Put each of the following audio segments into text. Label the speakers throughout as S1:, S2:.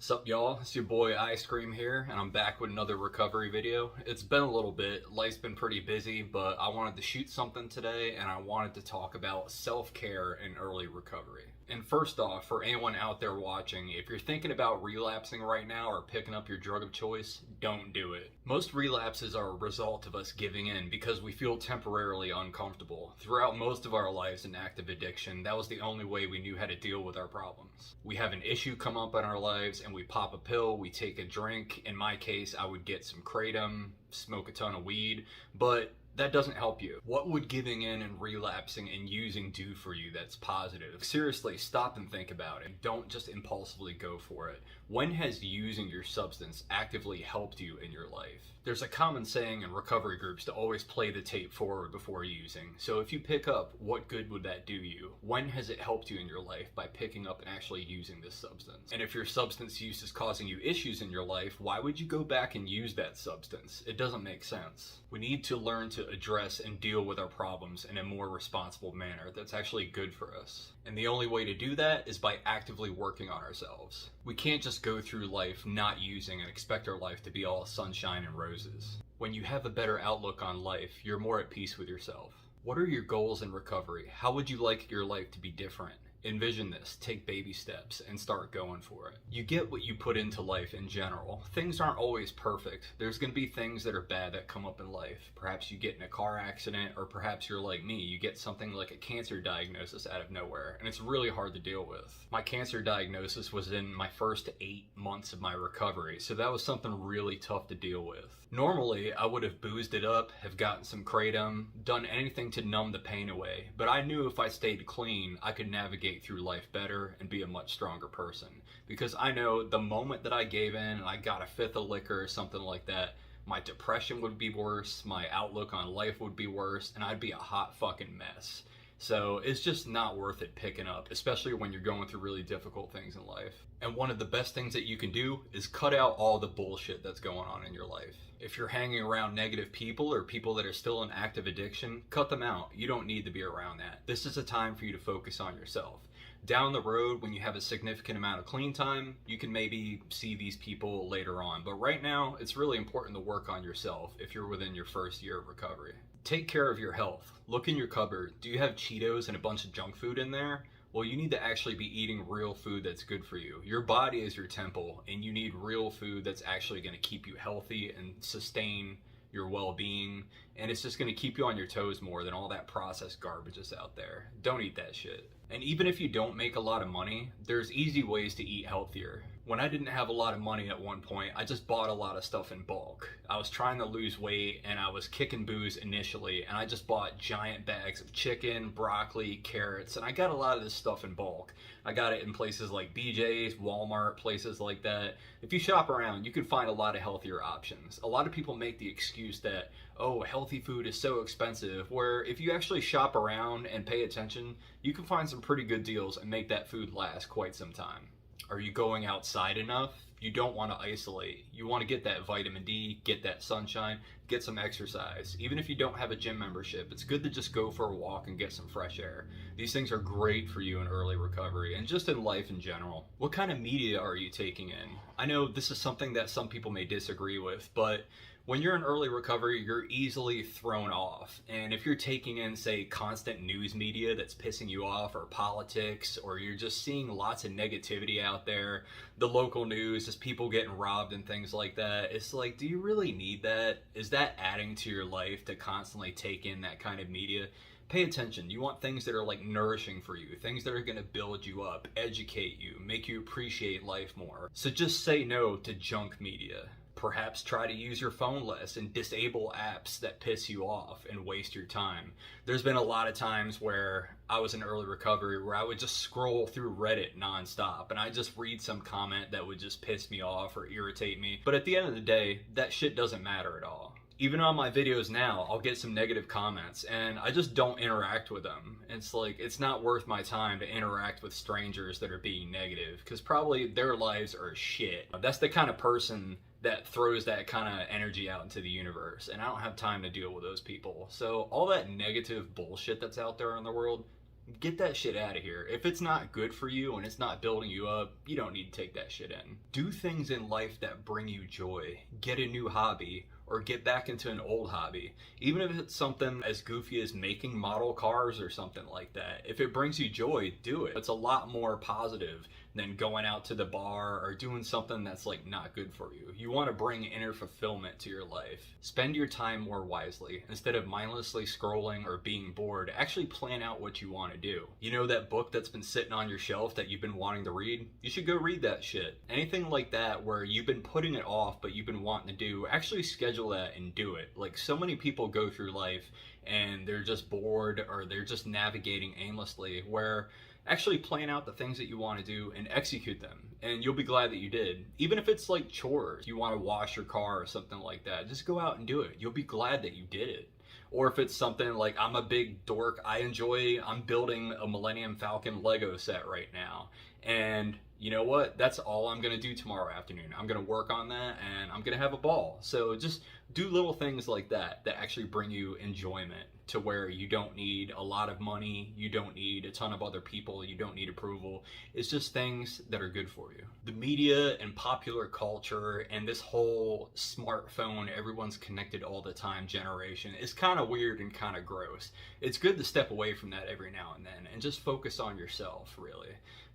S1: Sup y'all, it's your boy Ice Cream here, and I'm back with another recovery video. It's been a little bit, life's been pretty busy, but I wanted to shoot something today, and I wanted to talk about self-care and early recovery. And first off, for anyone out there watching, if you're thinking about relapsing right now or picking up your drug of choice, don't do it. Most relapses are a result of us giving in because we feel temporarily uncomfortable. Throughout most of our lives in active addiction, that was the only way we knew how to deal with our problems. We have an issue come up in our lives and we pop a pill, we take a drink. In my case, I would get some kratom, smoke a ton of weed, but that doesn't help you. What would giving in and relapsing and using do for you that's positive? Seriously, stop and think about it. Don't just impulsively go for it. When has using your substance actively helped you in your life? There's a common saying in recovery groups to always play the tape forward before using. So if you pick up, what good would that do you? When has it helped you in your life by picking up and actually using this substance? And if your substance use is causing you issues in your life, why would you go back and use that substance? It doesn't make sense. We need to learn to address and deal with our problems in a more responsible manner that's actually good for us. And the only way to do that is by actively working on ourselves. We can't just go through life not using and expect our life to be all sunshine and roses. When you have a better outlook on life, you're more at peace with yourself. What are your goals in recovery? How would you like your life to be different? Envision this, take baby steps, and start going for it. You get what you put into life in general. Things aren't always perfect. There's gonna be things that are bad that come up in life. Perhaps you get in a car accident, or perhaps you're like me, you get something like a cancer diagnosis out of nowhere, and it's really hard to deal with. My cancer diagnosis was in my first 8 months of my recovery, so that was something really tough to deal with. Normally, I would have boozed it up, have gotten some kratom, done anything to numb the pain away, but I knew if I stayed clean, I could navigate through life better and be a much stronger person. Because I know the moment that I gave in and I got a fifth of liquor or something like that, my depression would be worse, my outlook on life would be worse, and I'd be a hot fucking mess. So it's just not worth it picking up, especially when you're going through really difficult things in life. And one of the best things that you can do is cut out all the bullshit that's going on in your life. If you're hanging around negative people or people that are still in active addiction, cut them out. You don't need to be around that. This is a time for you to focus on yourself. Down the road, when you have a significant amount of clean time, you can maybe see these people later on. But right now, it's really important to work on yourself if you're within your first year of recovery. Take care of your health. Look in your cupboard. Do you have Cheetos and a bunch of junk food in there? Well, you need to actually be eating real food that's good for you. Your body is your temple, and you need real food that's actually going to keep you healthy and sustain your well-being, and it's just going to keep you on your toes more than all that processed garbage is out there. Don't eat that shit. And even if you don't make a lot of money, there's easy ways to eat healthier. When I didn't have a lot of money at one point, I just bought a lot of stuff in bulk. I was trying to lose weight and I was kicking booze initially, and I just bought giant bags of chicken, broccoli, carrots, and I got a lot of this stuff in bulk. I got it in places like BJ's, Walmart, places like that. If you shop around, you can find a lot of healthier options. A lot of people make the excuse that, oh, healthy food is so expensive, where if you actually shop around and pay attention, you can find some pretty good deals and make that food last quite some time. Are you going outside enough? You don't want to isolate. You want to get that vitamin D, get that sunshine, get some exercise. Even if you don't have a gym membership, it's good to just go for a walk and get some fresh air. These things are great for you in early recovery and just in life in general. What kind of media are you taking in? I know this is something that some people may disagree with, but when you're in early recovery, you're easily thrown off. And if you're taking in, say, constant news media that's pissing you off, or politics, or you're just seeing lots of negativity out there, the local news, just people getting robbed and things like that, it's like, do you really need that? Is that adding to your life to constantly take in that kind of media? Pay attention. You want things that are like nourishing for you, things that are going to build you up, educate you, make you appreciate life more. So just say no to junk media. Perhaps try to use your phone less and disable apps that piss you off and waste your time. There's been a lot of times where I was in early recovery where I would just scroll through Reddit nonstop and I just read some comment that would just piss me off or irritate me. But at the end of the day, that shit doesn't matter at all. Even on my videos now, I'll get some negative comments and I just don't interact with them. It's like, it's not worth my time to interact with strangers that are being negative, because probably their lives are shit. That's the kind of person that throws that kind of energy out into the universe, and I don't have time to deal with those people. So all that negative bullshit that's out there in the world, Get that shit out of here. If it's not good for you and it's not building you up, you don't need to take that shit in. Do things in life that bring you joy. Get a new hobby or get back into an old hobby. Even if it's something as goofy as making model cars or something like that. If it brings you joy, do it. It's a lot more positive than going out to the bar or doing something that's like not good for you. You want to bring inner fulfillment to your life. Spend your time more wisely. Instead of mindlessly scrolling or being bored, actually plan out what you want to do. You know that book that's been sitting on your shelf that you've been wanting to read? You should go read that shit. Anything like that where you've been putting it off but you've been wanting to do, actually schedule that and do it. Like, so many people go through life and they're just bored or they're just navigating aimlessly, where actually plan out the things that you want to do and execute them, and you'll be glad that you did. Even if it's like chores, you want to wash your car or something like that, just go out and do it. You'll be glad that you did it. Or if it's something like, I'm a big dork, I'm building a Millennium Falcon Lego set right now, and you know what, that's all I'm gonna do tomorrow afternoon. I'm gonna work on that and I'm gonna have a ball. So just do little things like that that actually bring you enjoyment, to where you don't need a lot of money, you don't need a ton of other people, you don't need approval. It's just things that are good for you. The media and popular culture and this whole smartphone, everyone's connected all the time generation is kind of weird and kind of gross. It's good to step away from that every now and then and just focus on yourself, really.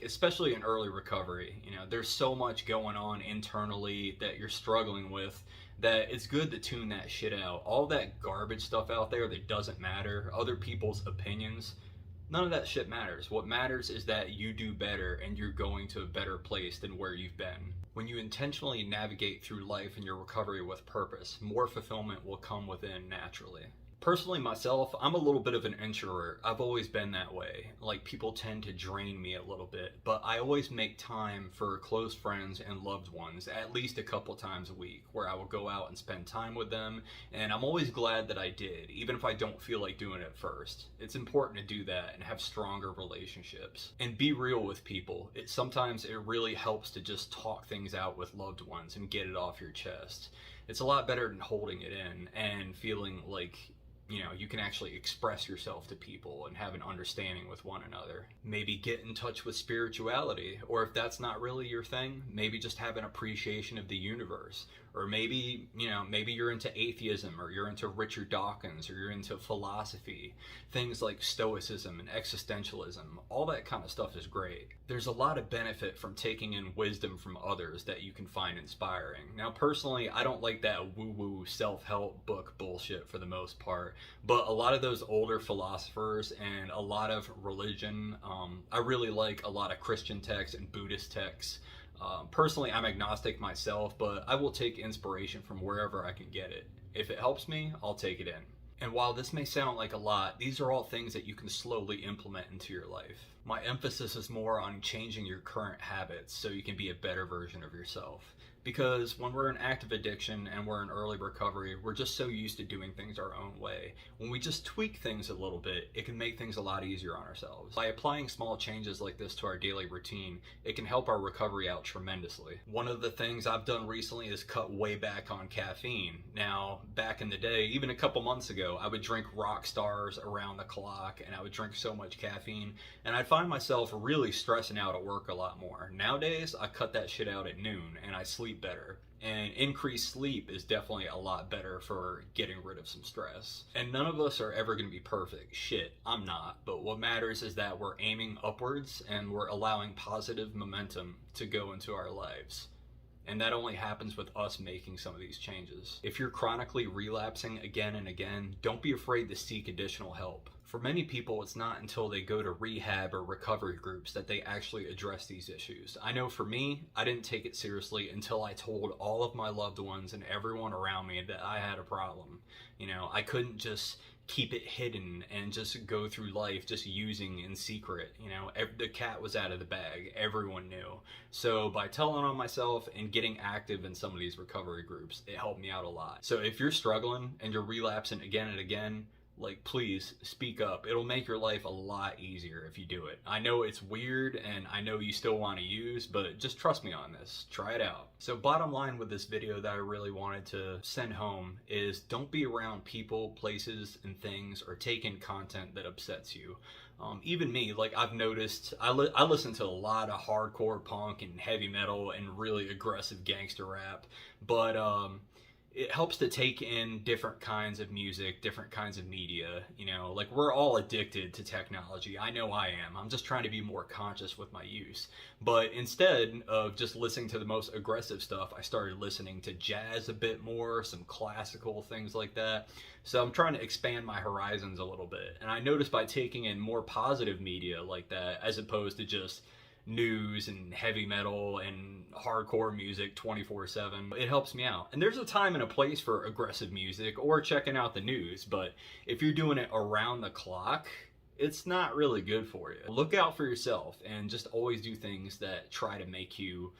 S1: Especially in early recovery. You know, there's so much going on internally that you're struggling with, that it's good to tune that shit out. All that garbage stuff out there that doesn't matter, other people's opinions, none of that shit matters. What matters is that you do better and you're going to a better place than where you've been. When you intentionally navigate through life and your recovery with purpose, more fulfillment will come within naturally. Personally, myself, I'm a little bit of an introvert. I've always been that way. Like, people tend to drain me a little bit, but I always make time for close friends and loved ones at least a couple times a week, where I will go out and spend time with them, and I'm always glad that I did, even if I don't feel like doing it at first. It's important to do that and have stronger relationships. And be real with people. Sometimes it really helps to just talk things out with loved ones and get it off your chest. It's a lot better than holding it in and feeling like, you know, you can actually express yourself to people and have an understanding with one another. Maybe get in touch with spirituality, or if that's not really your thing, maybe just have an appreciation of the universe. Or maybe, you know, maybe you're into atheism, or you're into Richard Dawkins, or you're into philosophy. Things like stoicism and existentialism, all that kind of stuff is great. There's a lot of benefit from taking in wisdom from others that you can find inspiring. Now, personally, I don't like that woo-woo self-help book bullshit for the most part, but a lot of those older philosophers and a lot of religion, I really like a lot of Christian texts and Buddhist texts. Personally, I'm agnostic myself, but I will take inspiration from wherever I can get it. If it helps me, I'll take it in. And while this may sound like a lot, these are all things that you can slowly implement into your life. My emphasis is more on changing your current habits so you can be a better version of yourself. Because when we're in active addiction and we're in early recovery, we're just so used to doing things our own way. When we just tweak things a little bit, it can make things a lot easier on ourselves. By applying small changes like this to our daily routine, it can help our recovery out tremendously. One of the things I've done recently is cut way back on caffeine. Now, back in the day, even a couple months ago, I would drink rock stars around the clock, and I would drink so much caffeine, and I'd find myself really stressing out at work a lot more. Nowadays, I cut that shit out at noon, and I sleep better. And increased sleep is definitely a lot better for getting rid of some stress. And none of us are ever going to be perfect. Shit, I'm not. But what matters is that we're aiming upwards and we're allowing positive momentum to go into our lives. And that only happens with us making some of these changes. If you're chronically relapsing again and again, don't be afraid to seek additional help. For many people, it's not until they go to rehab or recovery groups that they actually address these issues. I know for me, I didn't take it seriously until I told all of my loved ones and everyone around me that I had a problem. You know, I couldn't just keep it hidden and just go through life just using in secret. You know, the cat was out of the bag. Everyone knew. So by telling on myself and getting active in some of these recovery groups, it helped me out a lot. So if you're struggling and you're relapsing again and again, like, please speak up. It'll make your life a lot easier if you do it. I know it's weird and I know you still want to use, but just trust me on this. Try it out. So bottom line with this video that I really wanted to send home is, don't be around people, places, and things, or take in content that upsets you. Even me, like I've noticed, I listen to a lot of hardcore punk and heavy metal and really aggressive gangster rap, but it helps to take in different kinds of music, different kinds of media. You know, like we're all addicted to technology. I know I am. I'm just trying to be more conscious with my use. But instead of just listening to the most aggressive stuff, I started listening to jazz a bit more, some classical things like that. So I'm trying to expand my horizons a little bit. And I noticed by taking in more positive media like that, as opposed to just news and heavy metal and hardcore music 24/7, it helps me out. And there's a time and a place for aggressive music or checking out the news, but if you're doing it around the clock, it's not really good for you. Look out for yourself and just always do things that try to make you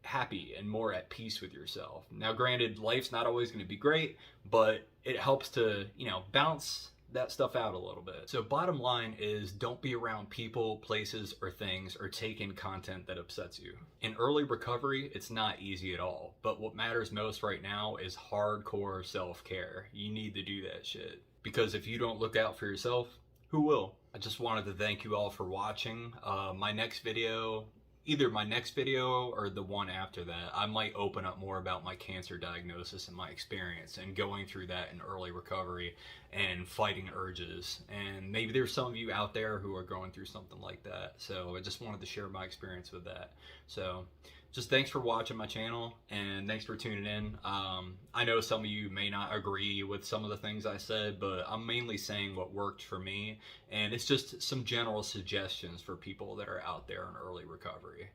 S1: happy and more at peace with yourself. Now granted, life's not always going to be great, but it helps to, you know, balance that stuff out a little bit. So bottom line is, don't be around people, places, or things, or take in content that upsets you. In early recovery, it's not easy at all, but what matters most right now is hardcore self-care. You need to do that shit, because if you don't look out for yourself, who will? I just wanted to thank you all for watching. My next video, either my next video or the one after that, I might open up more about my cancer diagnosis and my experience and going through that in early recovery and fighting urges. And maybe there's some of you out there who are going through something like that. So I just wanted to share my experience with that. So just thanks for watching my channel, and thanks for tuning in. I know some of you may not agree with some of the things I said, but I'm mainly saying what worked for me, and it's just some general suggestions for people that are out there in early recovery.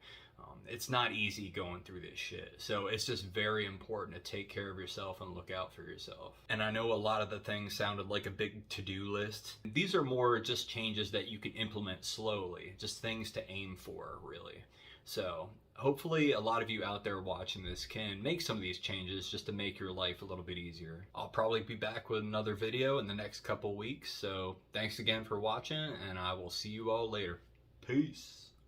S1: It's not easy going through this shit, so it's just very important to take care of yourself and look out for yourself. And I know a lot of the things sounded like a big to-do list. These are more just changes that you can implement slowly, just things to aim for, really. So hopefully a lot of you out there watching this can make some of these changes just to make your life a little bit easier. I'll probably be back with another video in the next couple weeks, so thanks again for watching, and I will see you all later. Peace.